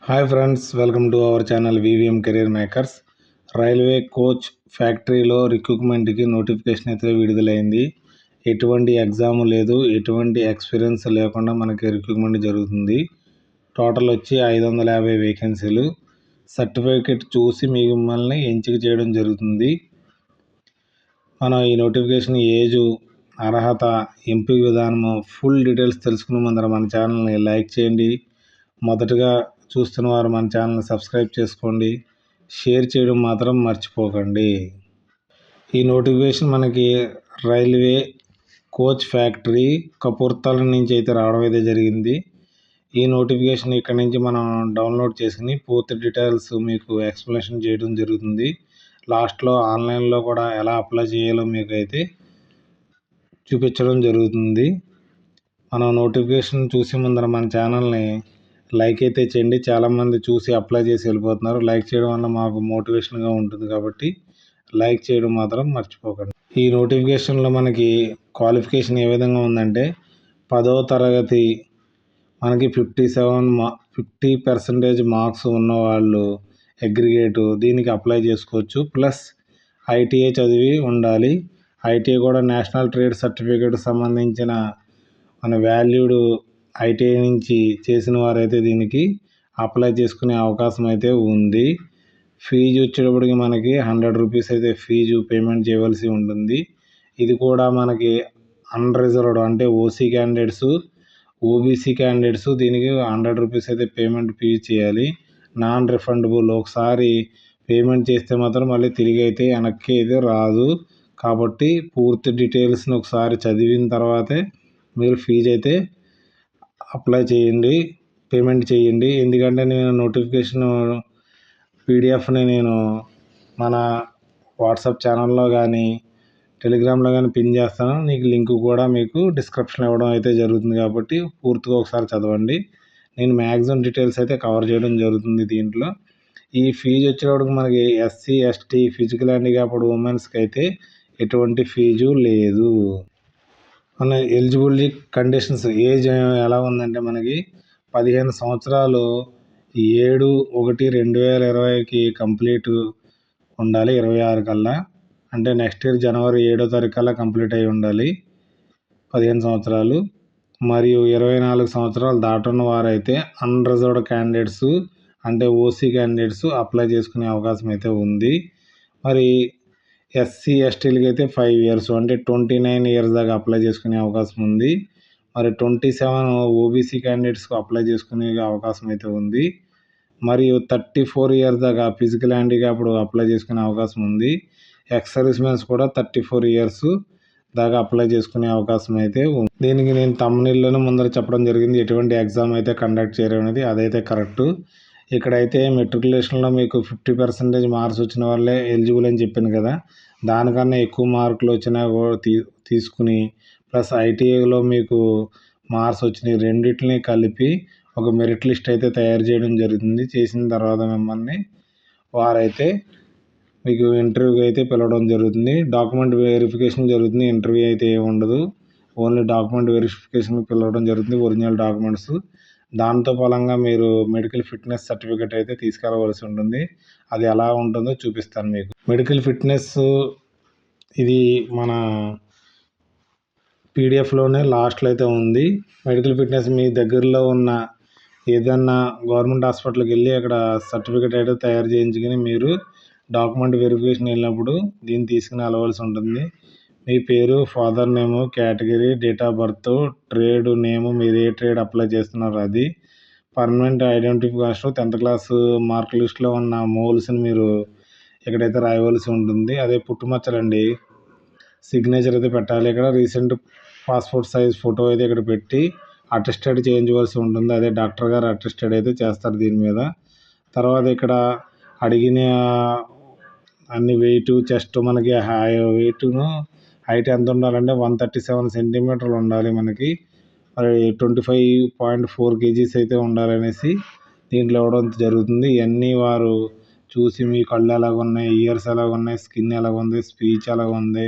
Hi friends, welcome to our channel VVM career makers. Railway coach ఫ్యాక్టరీలో రిక్రూట్మెంట్కి notification అయితే విడుదలైంది. ఎటువంటి ఎగ్జామ్ లేదు, ఎటువంటి ఎక్స్పీరియన్స్ లేకుండా మనకి రిక్రూట్మెంట్ జరుగుతుంది. టోటల్ వచ్చి 550 వేకెన్సీలు. సర్టిఫికేట్ చూసి మిమ్మల్ని ఎంపిక చేయడం జరుగుతుంది. మనం ఈ నోటిఫికేషన్ ఏజు, అర్హత, ఎంపిక విధానము, ఫుల్ డీటెయిల్స్ తెలుసుకునే ముందర మన ఛానల్ని లైక్ చేయండి. మొదటగా చూస్తున్న వారు మన ఛానల్ని సబ్స్క్రైబ్ చేసుకోండి. షేర్ చేయడం మాత్రం మర్చిపోకండి. ఈ నోటిఫికేషన్ మనకి రైల్వే కోచ్ ఫ్యాక్టరీ కపూర్తాల నుంచి అయితే రావడం అయితే జరిగింది. ఈ నోటిఫికేషన్ ఇక్కడ నుంచి మనం డౌన్లోడ్ చేసుకుని పూర్తి డీటెయిల్స్ మీకు ఎక్స్ప్లెనేషన్ చేయడం జరుగుతుంది. లాస్ట్లో ఆన్లైన్లో కూడా ఎలా అప్లై చేయాలో మీకు అయితే చూపించడం జరుగుతుంది. మనం నోటిఫికేషన్ చూసే ముందర మన ఛానల్ని లైక్ అయితే చేయండి. చాలామంది చూసి అప్లై చేసి వెళ్ళిపోతున్నారు. లైక్ చేయడం వల్ల మాకు మోటివేషన్గా ఉంటుంది కాబట్టి లైక్ చేయడం మాత్రం మర్చిపోకండి. ఈ నోటిఫికేషన్లో మనకి క్వాలిఫికేషన్ ఏ విధంగా ఉందంటే 10వ తరగతి మనకి 50% మార్క్స్ ఉన్నవాళ్ళు అగ్రిగేటు దీనికి అప్లై చేసుకోవచ్చు. ప్లస్ ఐటీఐ చదివి ఉండాలి. ఐటీఐ కూడా నేషనల్ ట్రేడ్ సర్టిఫికేట్ సంబంధించిన మన వాల్యూడ్ ఐటీఐ నుంచి చేసిన వారైతే దీనికి అప్లై చేసుకునే అవకాశం అయితే ఉంది. ఫీజు వచ్చేటప్పటికి మనకి 100 రూపీస్ అయితే ఫీజు పేమెంట్ చేయవలసి ఉంటుంది. ఇది కూడా మనకి అన్రిజర్వ్డ్ అంటే ఓసీ క్యాండిడేట్స్, ఓబీసీ క్యాండిడేట్స్ దీనికి 100 రూపీస్ అయితే పేమెంట్ ఫీ చేయాలి. Non refundable. ఒకసారి పేమెంట్ చేస్తే మాత్రం మళ్ళీ తిరిగి అయితే వెనక్కి అయితే రాదు. కాబట్టి పూర్తి డీటెయిల్స్ని ఒకసారి చదివిన తర్వాతే మీరు ఫీజు అయితే అప్లై చేయండి, పేమెంట్ చేయండి. ఎందుకంటే నేను నోటిఫికేషన్ పీడిఎఫ్ని నేను మన వాట్సాప్ ఛానల్లో కానీ టెలిగ్రామ్లో కానీ పిన్ చేస్తాను. నీకు లింక్ కూడా మీకు డిస్క్రిప్షన్ ఇవ్వడం అయితే జరుగుతుంది. కాబట్టి పూర్తిగా ఒకసారి చదవండి. నేను మ్యాక్సిమం డీటెయిల్స్ అయితే కవర్ చేయడం జరుగుతుంది దీంట్లో. ఈ ఫీజు వచ్చేటప్పటికి మనకి ఎస్సీ, ఎస్టీ, ఫిజికల్ హ్యాండిక్యాప్డ్ ఉమెన్స్కి అయితే ఎటువంటి ఫీజు లేదు. మన ఎలిజిబిలిటీ కండిషన్స్ ఏజ్ ఎలా ఉందంటే మనకి 15 సంవత్సరాలు 7/1/2020కి కంప్లీట్ ఉండాలి. 26 కల్లా అంటే నెక్స్ట్ ఇయర్ జనవరి 7వ తారీఖు కల్లా కంప్లీట్ అయి ఉండాలి 15 సంవత్సరాలు. మరియు 24 సంవత్సరాలు దాటున్న వారైతే అన్రిజర్వ్డ్ క్యాండిడేట్స్ అంటే ఓసీ క్యాండిడేట్స్ అప్లై చేసుకునే అవకాశం అయితే ఉంది. మరి ఎస్సీ, ఎస్టీలకి అయితే 5 ఇయర్స్ అంటే 29 ఇయర్స్ దాకా అప్లై చేసుకునే అవకాశం ఉంది. మరి 27 ఓబీసీ క్యాండిడేట్స్కి అప్లై చేసుకునే అవకాశం అయితే ఉంది. మరియు 34 ఇయర్స్ దాకా ఫిజికల్ హ్యాండిక్యాప్డ్ అప్లై చేసుకునే అవకాశం ఉంది. ఎక్స్ సర్వీస్ మెన్స్ కూడా 34 ఇయర్స్ దాకా అప్లై చేసుకునే అవకాశం అయితే ఉంది. దీనికి నేను తమ్ముళ్ళను ముందర చెప్పడం జరిగింది. ఎటువంటి ఎగ్జామ్ అయితే కండక్ట్ చేయడం అనేది అదైతే కరెక్టు. ఇక్కడైతే మెట్రికులేషన్లో మీకు 50% మార్క్స్ వచ్చిన వాళ్ళే ఎలిజిబుల్ అని చెప్పాను కదా. దానికన్నా ఎక్కువ మార్కులు వచ్చినా కూడా తీసుకుని ప్లస్ ఐటీఐలో మీకు మార్క్స్ వచ్చినాయి రెండింటిని కలిపి ఒక మెరిట్ లిస్ట్ అయితే తయారు చేయడం జరుగుతుంది. చేసిన తర్వాత మిమ్మల్ని వారైతే మీకు ఇంటర్వ్యూకి అయితే పిలవడం జరుగుతుంది. డాక్యుమెంట్ వెరిఫికేషన్ జరుగుతుంది. ఇంటర్వ్యూ అయితే ఏమి ఉండదు. ఓన్లీ డాక్యుమెంట్ వెరిఫికేషన్ పిలవడం జరుగుతుంది, ఒరిజినల్ డాక్యుమెంట్స్. దాంతో ఫలంగా మీరు మెడికల్ ఫిట్నెస్ సర్టిఫికేట్ అయితే తీసుకెళ్ళవలసి ఉంటుంది. అది ఎలా ఉంటుందో చూపిస్తాను మీకు. మెడికల్ ఫిట్నెస్ ఇది మన పీడిఎఫ్లోనే లాస్ట్లో అయితే ఉంది. మెడికల్ ఫిట్నెస్ మీ దగ్గరలో ఉన్న ఏదన్నా గవర్నమెంట్ హాస్పిటల్కి వెళ్ళి అక్కడ సర్టిఫికేట్ అయితే తయారు చేయించుకుని మీరు డాక్యుమెంట్ వెరిఫికేషన్ వెళ్ళినప్పుడు దీన్ని తీసుకుని వెళ్ళవలసి ఉంటుంది. మీ పేరు, father name, category, date of birth, trade name, మీరు ఏ ట్రేడ్ అప్లై చేస్తున్నారు అది, permanent identification, 10th class mark లిస్ట్లో ఉన్న మోల్స్ని మీరు ఎక్కడైతే రాయవలసి ఉంటుంది. అదే పుట్టుమచ్చలండి, సిగ్నేచర్ అయితే పెట్టాలి. ఇక్కడ రీసెంట్ పాస్పోర్ట్ సైజ్ ఫోటో అయితే ఇక్కడ పెట్టి అటెస్టెడ్ చేయించవలసి ఉంటుంది. అదే డాక్టర్ గారు అటెస్టెడ్ అయితే చేస్తారు దీని మీద. తర్వాత ఇక్కడ అడిగిన అన్ని వెయిట్, చెస్ట్ మనకి వెయిట్ను హైట్ ఎంత ఉండాలంటే 137 సెంటీమీటర్లు ఉండాలి మనకి. మరి 25.4 kgs అయితే ఉండాలనేసి దీంట్లో ఇవ్వడం జరుగుతుంది. ఇవన్నీ వారు చూసి మీ కళ్ళు ఎలాగ ఉన్నాయి, ఇయర్స్ ఎలాగ ఉన్నాయి, స్కిన్ ఎలాగ ఉంది, స్పీచ్ ఎలాగ ఉంది,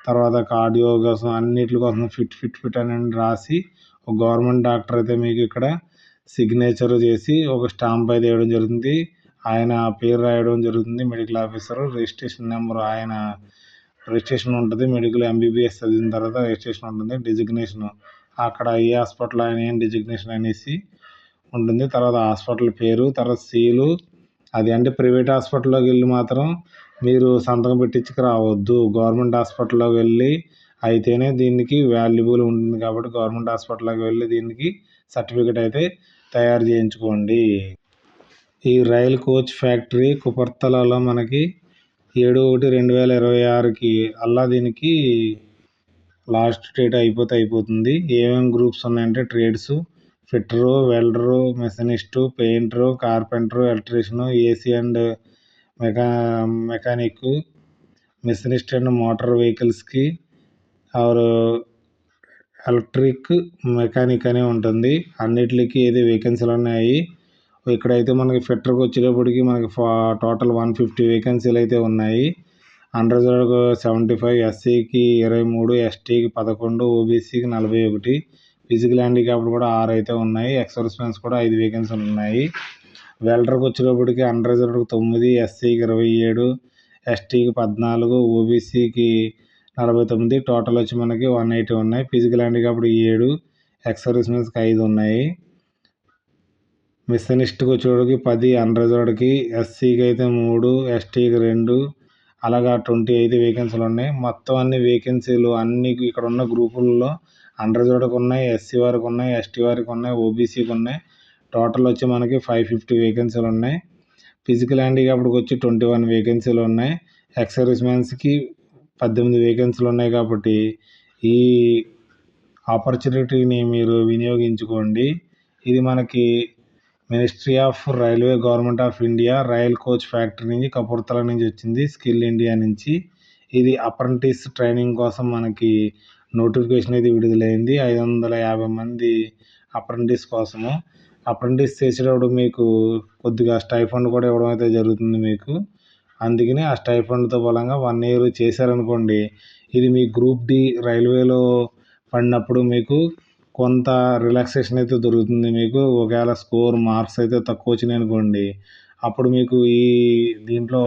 తర్వాత కార్డియో కోసం అన్నిటి కోసం ఫిట్ అని రాసి ఒక గవర్నమెంట్ డాక్టర్ అయితే మీకు ఇక్కడ సిగ్నేచర్ చేసి ఒక స్టాంప్ అయితే వేయడం జరుగుతుంది. ఆయన పేరు రాయడం జరుగుతుంది. మెడికల్ ఆఫీసర్ రిజిస్ట్రేషన్ నెంబర్ ఆయన రిజిస్ట్రేషన్ ఉంటుంది. మెడికల్ ఎంబీబీఎస్ చదివిన తర్వాత రిజిస్ట్రేషన్ ఉంటుంది. డిజిగ్నేషన్ అక్కడ ఏ హాస్పిటల్ ఆయన ఏం డిజిగ్నేషన్ అనేసి ఉంటుంది. తర్వాత హాస్పిటల్ పేరు, తర్వాత సీలు. అది అంటే ప్రైవేట్ హాస్పిటల్లోకి వెళ్ళి మాత్రం మీరు సంతకం పెట్టించుకు రావద్దు. గవర్నమెంట్ హాస్పిటల్లోకి వెళ్ళి అయితేనే దీనికి వాల్యుబుల్ ఉంటుంది. కాబట్టి గవర్నమెంట్ హాస్పిటల్లోకి వెళ్ళి దీనికి సర్టిఫికేట్ అయితే తయారు చేయించుకోండి. ఈ రైల్ కోచ్ ఫ్యాక్టరీ కుపర్తలలో మనకి 7/1/2026కి అల్లా దీనికి లాస్ట్ డేట్ అయిపోతుంది. ఏమేమి గ్రూప్స్ ఉన్నాయంటే trades, fitter, welder, machinist, painter, carpenter, electrician, AC and mechanic, machinist and motor వెహికల్స్కి ఆరు ఎలక్ట్రిక్ మెకానిక్ అని ఉంటుంది. అన్నిటికి ఏది వేకెన్సీలు ఉన్నాయి. ఇక్కడైతే మనకి ఫిట్టర్కి వచ్చేటప్పటికి మనకి టోటల్ 150 వేకెన్సీలు అయితే ఉన్నాయి. అన్రిజర్వ్డ్కి 75, ఎస్సీకి 23, ఎస్టీకి 11, ఓబీసీకి 41, ఫిజికల్ హ్యాండిక్యాప్డ్ కూడా 6 అయితే ఉన్నాయి. ఎక్స్ సర్వీస్మెన్స్ కూడా 5 వేకెన్సీలు ఉన్నాయి. వెల్డర్కి వచ్చేటప్పటికి అన్రిజర్వ్డ్కి 9, ఎస్సీకి 27, ఎస్టీకి 14, ఓబీసీకి 49, టోటల్ వచ్చి మనకి 180 ఉన్నాయి. ఫిజికల్ హ్యాండిక్యాప్డ్ 7, ఎక్స్ సర్వీస్మెన్స్కి 5 ఉన్నాయి. మెషనిస్ట్కి వచ్చేటప్పటికి 10, అన్రిజర్వ్డ్కి, ఎస్సీకి అయితే 3, ఎస్టీకి 2, అలాగా 20 అయితే వేకెన్సీలు ఉన్నాయి. మొత్తం అన్ని వేకెన్సీలు అన్ని ఇక్కడ ఉన్న గ్రూపుల్లో అన్రిజర్వ్డ్కి ఉన్నాయి, ఎస్సీ వారికి ఉన్నాయి, ఎస్టీ వారికి ఉన్నాయి, ఓబీసీకి ఉన్నాయి. టోటల్ వచ్చి మనకి 550 వేకెన్సీలు ఉన్నాయి. ఫిజికల్ హ్యాండిక్యాప్డ్కి వచ్చి 21 వేకెన్సీలు ఉన్నాయి. ఎక్స్ సర్వీస్మెన్స్కి 18 వేకెన్సీలు ఉన్నాయి. కాబట్టి ఈ ఆపర్చునిటీని మీరు వినియోగించుకోండి. ఇది మనకి ministry of railway, government of India rail coach factory నుంచి కపూర్తల నుంచి వచ్చింది, స్కిల్ ఇండియా నుంచి. ఇది అప్రెంటిస్ ట్రైనింగ్ కోసం మనకి నోటిఫికేషన్ అయితే విడుదలైంది. 550 మంది అప్రెంటిస్ కోసము. అప్రెంటిస్ చేసేటప్పుడు మీకు కొద్దిగా స్టైఫండ్ కూడా ఇవ్వడం అయితే జరుగుతుంది మీకు. అందుకని ఆ స్టైఫండ్తో బలంగా 1 ఇయర్ చేశారనుకోండి, ఇది మీ గ్రూప్ డి రైల్వేలో పడినప్పుడు మీకు కొంత రిలాక్సేషన్ అయితే దొరుకుతుంది మీకు. ఒకవేళ స్కోర్ మార్క్స్ అయితే తక్కువ వచ్చినాయి అనుకోండి, అప్పుడు మీకు ఈ దీంట్లో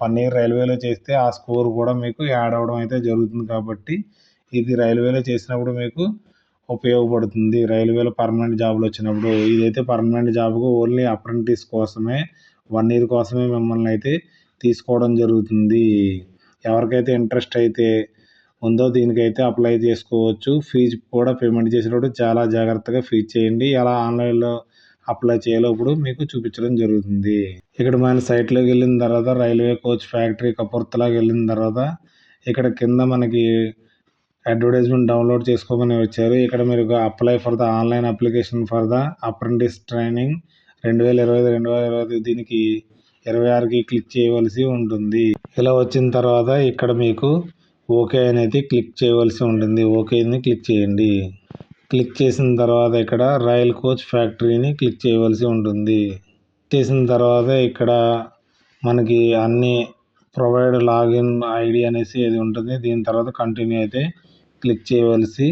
1 ఇయర్ రైల్వేలో చేస్తే ఆ స్కోర్ కూడా మీకు యాడ్ అవ్వడం అయితే జరుగుతుంది. కాబట్టి ఇది రైల్వేలో చేసినప్పుడు మీకు ఉపయోగపడుతుంది. రైల్వేలో పర్మనెంట్ జాబ్లు వచ్చినప్పుడు. ఇదైతే పర్మనెంట్ జాబ్కు ఓన్లీ అప్రెంటిస్ కోసమే, 1 ఇయర్ కోసమే మిమ్మల్ని అయితే తీసుకోవడం జరుగుతుంది. ఎవరికైతే ఇంట్రెస్ట్ అయితే ఉందో దీనికైతే అప్లై చేసుకోవచ్చు. ఫీజు కూడా పేమెంట్ చేసేటప్పుడు చాలా జాగ్రత్తగా ఫీజు చేయండి. ఎలా ఆన్లైన్లో అప్లై చేయాలో ఇప్పుడు మీకు చూపించడం జరుగుతుంది. ఇక్కడ మన సైట్లోకి వెళ్ళిన తర్వాత రైల్వే కోచ్ ఫ్యాక్టరీ కపూర్తలాకి వెళ్ళిన తర్వాత ఇక్కడ కింద మనకి అడ్వర్టైజ్మెంట్ డౌన్లోడ్ చేసుకోమని వచ్చారు. ఇక్కడ మీరు apply for the online application for the apprentice training 2025 దీనికి 26కి క్లిక్ చేయవలసి ఉంటుంది. ఇలా వచ్చిన తర్వాత ఇక్కడ మీకు ఓకే అనేది క్లిక్ చేయవలసి ఉంటుంది. ఓకేని క్లిక్ చేయండి. క్లిక్ చేసిన తర్వాత ఇక్కడ రైల్ కోచ్ ఫ్యాక్టరీని క్లిక్ చేయవలసి ఉంటుంది. చేసిన తర్వాత ఇక్కడ మనకి అన్ని ప్రొవైడ్ లాగిన్ ఐడి అనేసి ఇది ఉంటుంది. దీని తర్వాత కంటిన్యూ అయితే క్లిక్ చేయవలసి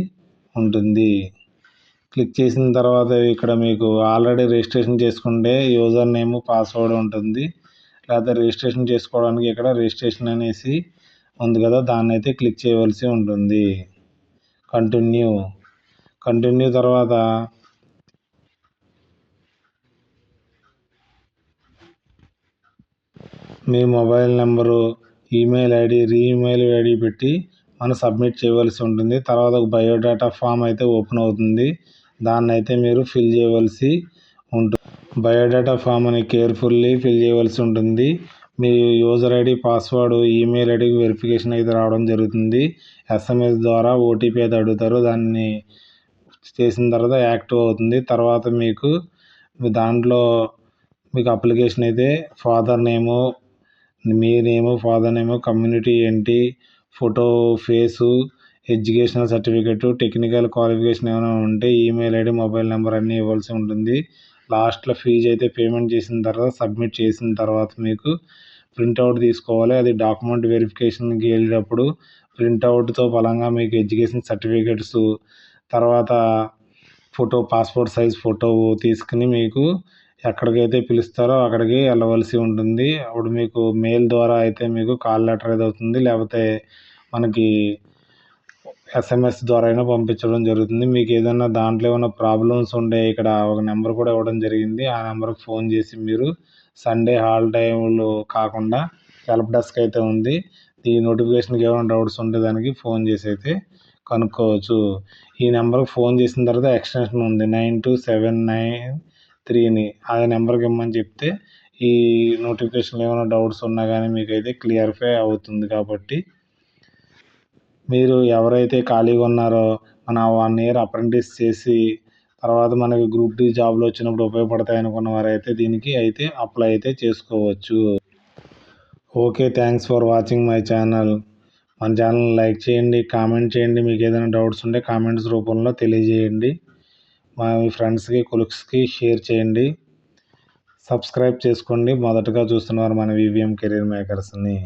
ఉంటుంది. క్లిక్ చేసిన తర్వాత ఇక్కడ మీకు ఆల్రెడీ రిజిస్ట్రేషన్ చేసుకుంటే యూజర్ నేమ్, పాస్వర్డ్ ఉంటుంది. లేదా రిజిస్ట్రేషన్ చేసుకోవడానికి ఇక్కడ రిజిస్ట్రేషన్ అనేసి ఉంది కదా, దాన్ని అయితే క్లిక్ చేయవలసి ఉంటుంది. కంటిన్యూ తర్వాత మీ mobile number, email ID, re email ID పెట్టి మనం సబ్మిట్ చేయవలసి ఉంటుంది. తర్వాత ఒక బయోడేటా ఫామ్ అయితే ఓపెన్ అవుతుంది. దాన్ని అయితే మీరు ఫిల్ చేయవలసి ఉంటుంది. బయోడేటా ఫామ్ అని కేర్ఫుల్లీ ఫిల్ చేయవలసి ఉంటుంది. మీ యూజర్ ఐడి, పాస్వర్డ్, ఈమెయిల్ ఐడికి వెరిఫికేషన్ అయితే రావడం జరుగుతుంది. ఎస్ఎంఎస్ ద్వారా ఓటీపీ అయితే అడుగుతారు. దాన్ని చేసిన తర్వాత యాక్టివ్ అవుతుంది. తర్వాత మీకు దాంట్లో మీకు అప్లికేషన్ అయితే ఫాదర్ నేము, మీ నేము, ఫాదర్ నేము, కమ్యూనిటీ ఏంటి, photo, face, educational certificate, technical qualification ఏమైనా ఉంటే ఈమెయిల్ ఐడి, మొబైల్ నెంబర్ అన్నీ ఇవ్వాల్సి ఉంటుంది. లాస్ట్లో ఫీజు అయితే పేమెంట్ చేసిన తర్వాత సబ్మిట్ చేసిన తర్వాత మీకు ప్రింట్అవుట్ తీసుకోవాలి. అది డాక్యుమెంట్ వెరిఫికేషన్కి వెళ్ళేటప్పుడు ప్రింట్అవుట్తో బలంగా మీకు ఎడ్యుకేషన్ సర్టిఫికెట్స్, తర్వాత పాస్పోర్ట్ సైజ్ ఫోటో తీసుకుని మీకు ఎక్కడికైతే పిలుస్తారో అక్కడికి వెళ్ళవలసి ఉంటుంది. అప్పుడు మీకు మెయిల్ ద్వారా అయితే మీకు కాల్ లెటర్ ఏదో అవుతుంది, లేకపోతే మనకి ఎస్ఎంఎస్ ద్వారా అయినా పంపించడం జరుగుతుంది. మీకు ఏదైనా దాంట్లో ఏమైనా ప్రాబ్లమ్స్ ఉండే ఇక్కడ ఒక నెంబర్ కూడా ఇవ్వడం జరిగింది. ఆ నెంబర్కి ఫోన్ చేసి మీరు సండే హాలిడేలు కాకుండా హెల్ప్ డెస్క్ అయితే ఉంది, ఈ నోటిఫికేషన్కి ఏమైనా డౌట్స్ ఉంటే దానికి ఫోన్ చేసి అయితే కనుక్కోవచ్చు. ఈ నెంబర్కి ఫోన్ చేసిన తర్వాత ఎక్స్టెన్షన్ ఉంది 92793 ఆ నెంబర్కి ఇమ్మని చెప్తే ఈ నోటిఫికేషన్లో ఏమైనా డౌట్స్ ఉన్నా కానీ మీకైతే క్లియర్ఫై అవుతుంది. కాబట్టి మీరు ఎవరైతే ఖాళీగా ఉన్నారో మన 1 ఇయర్ అప్రెంటిస్ చేసి తర్వాత మనకి గ్రూప్ డి జాబ్లు వచ్చినప్పుడు ఉపయోగపడతాయి అనుకున్న వారైతే దీనికి అయితే అప్లై అయితే చేసుకోవచ్చు. Okay, thanks for watching my channel. మన ఛానల్ లైక్ చేయండి, కామెంట్ చేయండి, మీకు ఏదైనా డౌట్స్ ఉంటే కామెంట్స్ రూపంలో తెలియజేయండి. మీ ఫ్రెండ్స్కి కొలీగ్స్కి షేర్ చేయండి. సబ్స్క్రైబ్ చేసుకోండి మొదటగా చూస్తున్నవారు మన వివిఎం కెరీర్ మేకర్స్ని.